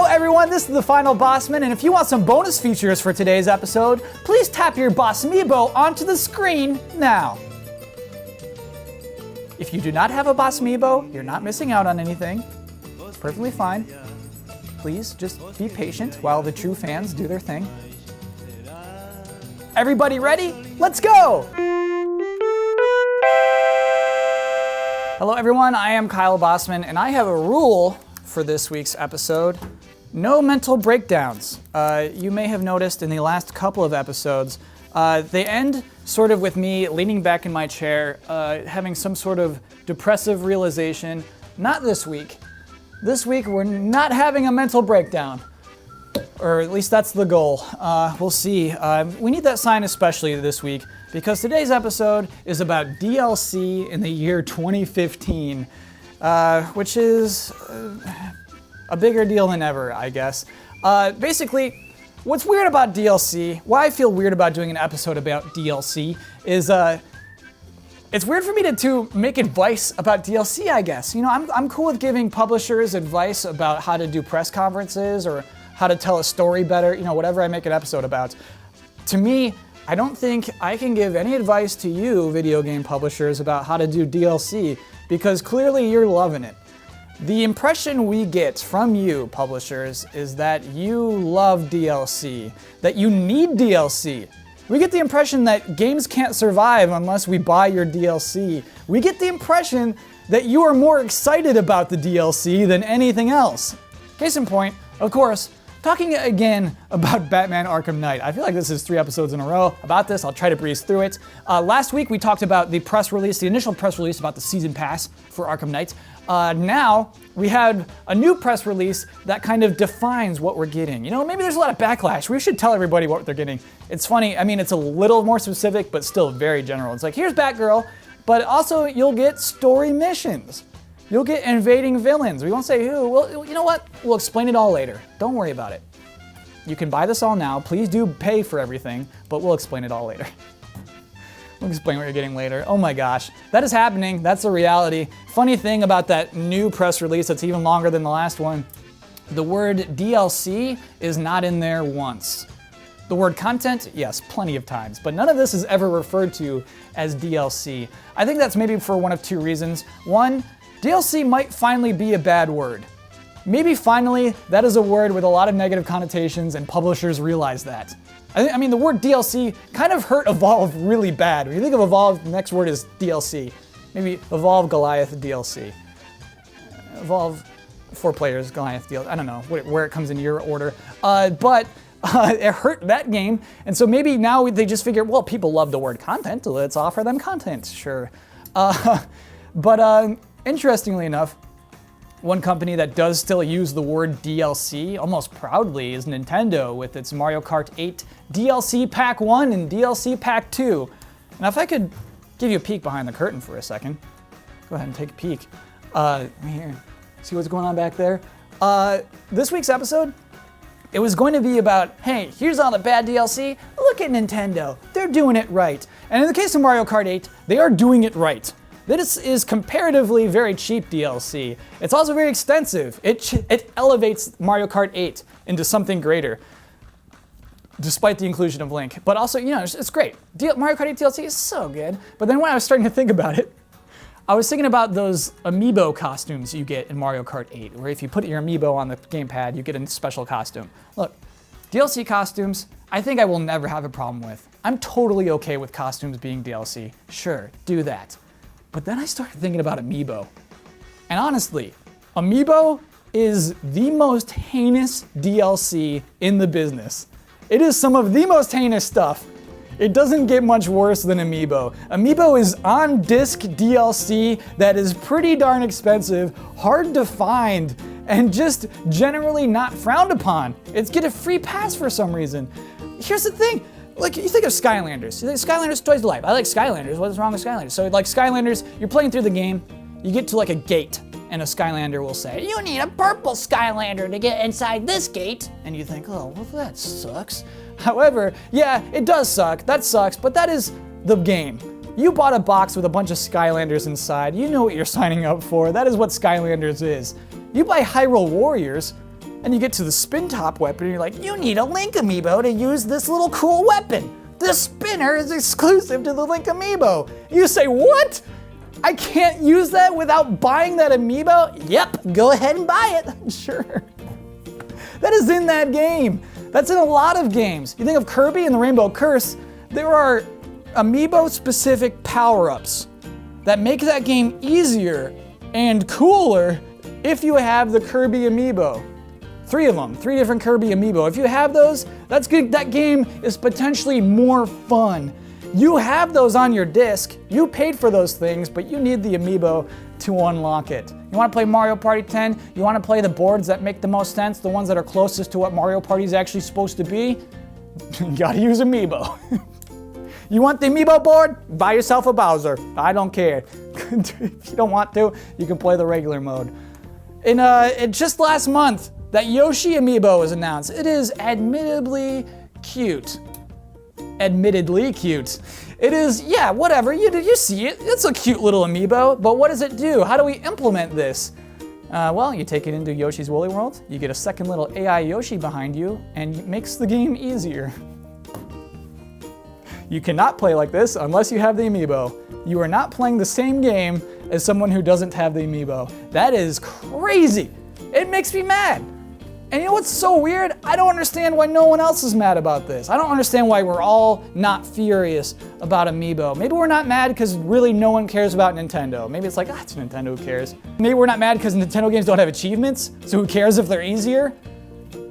Hello everyone, this is the final Bosman, and if you want some bonus features for today's episode, please tap your Bosmiibo onto the screen now. If you do not have a Bosmiibo, you're not missing out on anything. It's perfectly fine. Please just be patient while the true fans do their thing. Everybody ready? Let's go! Hello everyone, I am Kyle Bosman, and I have a rule for this week's episode. No mental breakdowns. You may have noticed in the last couple of episodes, they end sort of with me leaning back in my chair, having some sort of depressive realization. Not this week. This week we're not having a mental breakdown. Or at least that's the goal. We'll see. We need that sign especially this week because today's episode is about DLC in the year 2015, which is a bigger deal than ever, I guess. Basically, what's weird about DLC, why I feel weird about doing an episode about DLC is it's weird for me to make advice about DLC, I guess. You know, I'm cool with giving publishers advice about how to do press conferences or how to tell a story better, you know, whatever I make an episode about. To me, I don't think I can give any advice to you, video game publishers, about how to do DLC, because clearly you're loving it. The impression we get from you, publishers, is that you love DLC, that you need DLC. We get the impression that games can't survive unless we buy your DLC. We get the impression that you are more excited about the DLC than anything else. Case in point, of course, talking again about Batman Arkham Knight. I feel like this is 3 episodes in a row about this. I'll try to breeze through it. Last week we talked about the press release, the initial press release about the season pass for Arkham Knight. Now we had a new press release that kind of defines what we're getting. You know, maybe there's a lot of backlash. We should tell everybody what they're getting. It's funny, I mean, it's a little more specific, but still very general. It's like, here's Batgirl, but also you'll get story missions. You'll get invading villains. We won't say who. Well, you know what? We'll explain it all later. Don't worry about it. You can buy this all now. Please do pay for everything, but we'll explain it all later. We'll explain what you're getting later. Oh my gosh. That is happening. That's the reality. Funny thing about that new press release that's even longer than the last one, the word DLC is not in there once. The word content, yes, plenty of times, but none of this is ever referred to as DLC. I think that's maybe for one of 2 reasons. One, DLC might finally be a bad word. Maybe finally that is a word with a lot of negative connotations and publishers realize that. I mean, the word DLC kind of hurt Evolve really bad. When you think of Evolve, the next word is DLC. Maybe Evolve Goliath DLC. Evolve 4 players Goliath DLC. I don't know where it comes in your order. But it hurt that game. And so maybe now they just figure, well, people love the word content. Let's offer them content, sure. But interestingly enough, one company that does still use the word DLC almost proudly is Nintendo with its Mario Kart 8 DLC Pack 1 and DLC Pack 2. Now if I could give you a peek behind the curtain for a second. Go ahead and take a peek. Here, see what's going on back there? This week's episode, it was going to be about, hey, here's all the bad DLC. Look at Nintendo. They're doing it right. And in the case of Mario Kart 8, they are doing it right. This is comparatively very cheap DLC. It's also very extensive. It elevates Mario Kart 8 into something greater, despite the inclusion of Link. But also, you know, it's great. Mario Kart 8 DLC is so good. But then when I was starting to think about it, I was thinking about those amiibo costumes you get in Mario Kart 8, where if you put your amiibo on the gamepad, you get a special costume. Look, DLC costumes, I think I will never have a problem with. I'm totally okay with costumes being DLC. Sure, do that. But then I started thinking about Amiibo. And honestly, Amiibo is the most heinous DLC in the business. It is some of the most heinous stuff. It doesn't get much worse than Amiibo. Amiibo is on-disc DLC that is pretty darn expensive, hard to find, and just generally not frowned upon. It's get a free pass for some reason. Here's the thing. Like, you think of Skylanders. You think Skylanders Toys to Life. I like Skylanders. What's wrong with Skylanders? So, like, Skylanders, you're playing through the game, you get to, like, a gate, and a Skylander will say, you need a purple Skylander to get inside this gate. And you think, oh, well, that sucks. However, yeah, it does suck. That sucks, but that is the game. You bought a box with a bunch of Skylanders inside. You know what you're signing up for. That is what Skylanders is. You buy Hyrule Warriors, And you get to the spin top weapon and you're like, you need a Link amiibo to use this little cool weapon. This spinner is exclusive to the Link amiibo. You say, what? I can't use that without buying that amiibo? Yep, go ahead and buy it. Sure. That is in that game. That's in a lot of games. You think of Kirby and the Rainbow Curse, there are amiibo-specific power-ups that make that game easier and cooler if you have the Kirby amiibo. 3 of them, 3 different Kirby amiibo. If you have those, that's good. That game is potentially more fun. You have those on your disc, you paid for those things, but you need the amiibo to unlock it. You want to play Mario Party 10? You want to play the boards that make the most sense, the ones that are closest to what Mario Party is actually supposed to be? You gotta use amiibo. You want the amiibo board? Buy yourself a Bowser. I don't care. If you don't want to, you can play the regular mode. And just last month, that Yoshi amiibo was announced. It is admittedly cute. Admittedly cute. It is, yeah, whatever, you see it. It's a cute little amiibo, but what does it do? How do we implement this? Well, you take it into Yoshi's Woolly World, you get a second little AI Yoshi behind you, and it makes the game easier. You cannot play like this unless you have the amiibo. You are not playing the same game as someone who doesn't have the amiibo. That is crazy. It makes me mad. And you know what's so weird? I don't understand why no one else is mad about this. I don't understand why we're all not furious about amiibo. Maybe we're not mad because really no one cares about Nintendo. Maybe it's like, it's Nintendo, who cares? Maybe we're not mad because Nintendo games don't have achievements, so who cares if they're easier?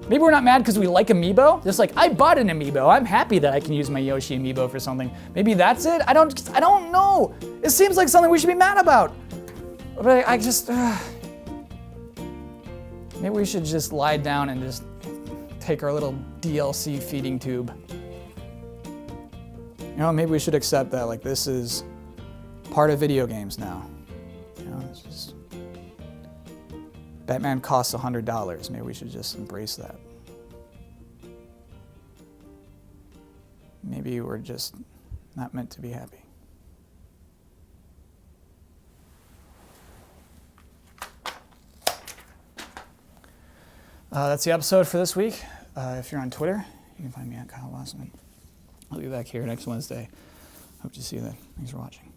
Maybe we're not mad because we like amiibo. Just like, I bought an amiibo. I'm happy that I can use my Yoshi amiibo for something. Maybe that's it? I don't know. It seems like something we should be mad about. But I just, maybe we should just lie down and just take our little DLC feeding tube. You know, maybe we should accept that, like, this is part of video games now. You know, it's just, Batman costs $100. Maybe we should just embrace that. Maybe we're just not meant to be happy. That's the episode for this week. If you're on Twitter, you can find me at Kyle Bosman. I'll be back here next Wednesday. Hope to see you then. Thanks for watching.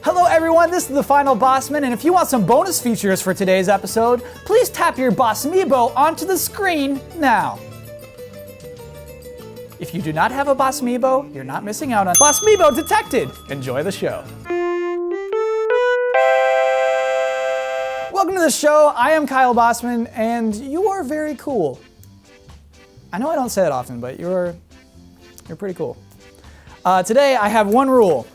Hello everyone, this is the Final Bosman, and if you want some bonus features for today's episode, please tap your Bosmiibo onto the screen now. If you do not have a Bosmiibo, you're not missing out on Bosmiibo detected. Enjoy the show. Welcome to the show. I am Kyle Bosman, and you are very cool. I know I don't say that often, but you're pretty cool. Today I have one rule.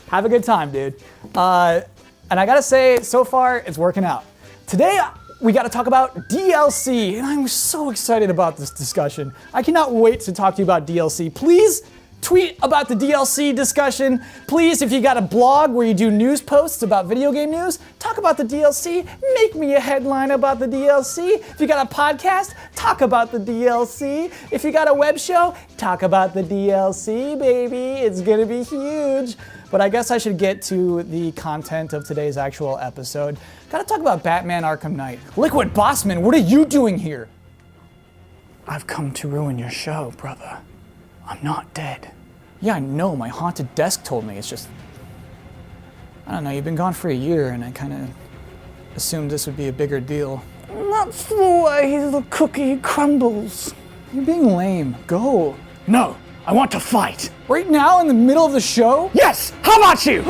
Have a good time, dude. And I gotta say, so far it's working out. Today, we got to talk about DLC, and I'm so excited about this discussion. I cannot wait to talk to you about DLC. Please tweet about the DLC discussion. Please, if you got a blog where you do news posts about video game news, talk about the DLC. Make me a headline about the DLC. If you got a podcast, talk about the DLC. If you got a web show, talk about the DLC, baby. It's gonna be huge. But I guess I should get to the content of today's actual episode. Gotta talk about Batman Arkham Knight. Liquid Bosman, what are you doing here? I've come to ruin your show, brother. I'm not dead. Yeah, I know, my haunted desk told me. It's just, I don't know, you've been gone for a year and I kind of assumed this would be a bigger deal. That's the way the cookie crumbles. You're being lame. Go. No, I want to fight. Right now in the middle of the show? Yes, how about you?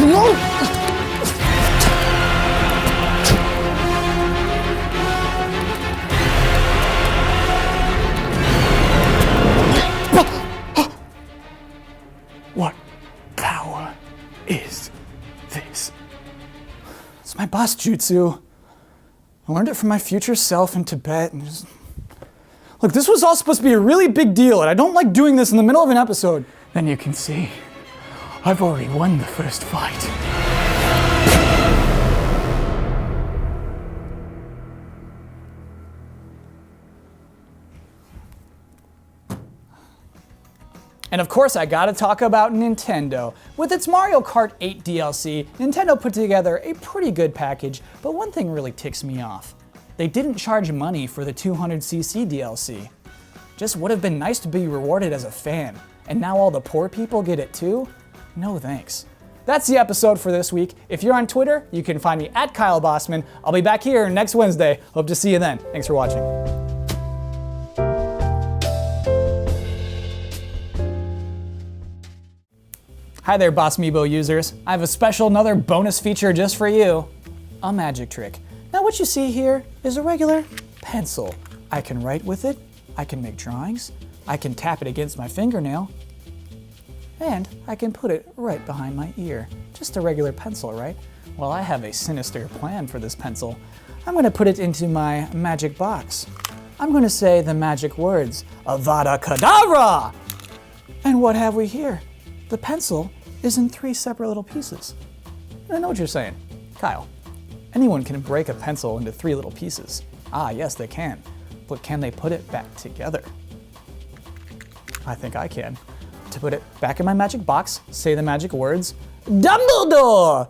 No. What power is this? It's my boss jutsu. I learned it from my future self in Tibet. And just... Look, this was all supposed to be a really big deal, and I don't like doing this in the middle of an episode. Then you can see, I've already won the first fight. And of course, I gotta talk about Nintendo. With its Mario Kart 8 DLC, Nintendo put together a pretty good package, but one thing really ticks me off. They didn't charge money for the 200cc DLC. Just would have been nice to be rewarded as a fan, and now all the poor people get it too? No thanks. That's the episode for this week. If you're on Twitter, you can find me at Kyle Bosman. I'll be back here next Wednesday. Hope to see you then. Thanks for watching. Hi there, Bosmibo users. I have a special another bonus feature just for you. A magic trick. Now what you see here is a regular pencil. I can write with it, I can make drawings, I can tap it against my fingernail, and I can put it right behind my ear. Just a regular pencil, right? Well, I have a sinister plan for this pencil. I'm gonna put it into my magic box. I'm gonna say the magic words, Avada Kedavra! And what have we here? The pencil is in 3 separate little pieces. I know what you're saying. Kyle, anyone can break a pencil into 3 little pieces. Ah, yes, they can. But can they put it back together? I think I can. To put it back in my magic box, say the magic words, Dumbledore!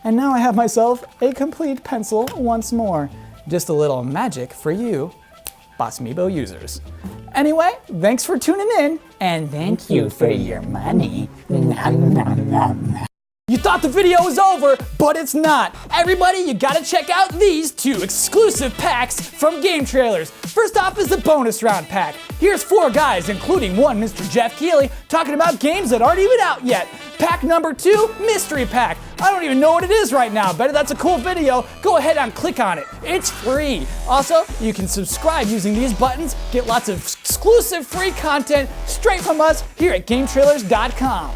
And now I have myself a complete pencil once more. Just a little magic for you, Bosmibo users. Anyway, thanks for tuning in, and thank you for your money. Nom, nom, nom. You thought the video was over, but it's not. Everybody, you gotta check out these 2 exclusive packs from Game Trailers. First off is the bonus round pack. Here's 4 guys, including one Mr. Jeff Keighley, talking about games that aren't even out yet. Pack number 2, Mystery Pack. I don't even know what it is right now. Bet that's a cool video. Go ahead and click on it. It's free. Also, you can subscribe using these buttons, get lots of exclusive free content straight from us here at GameTrailers.com.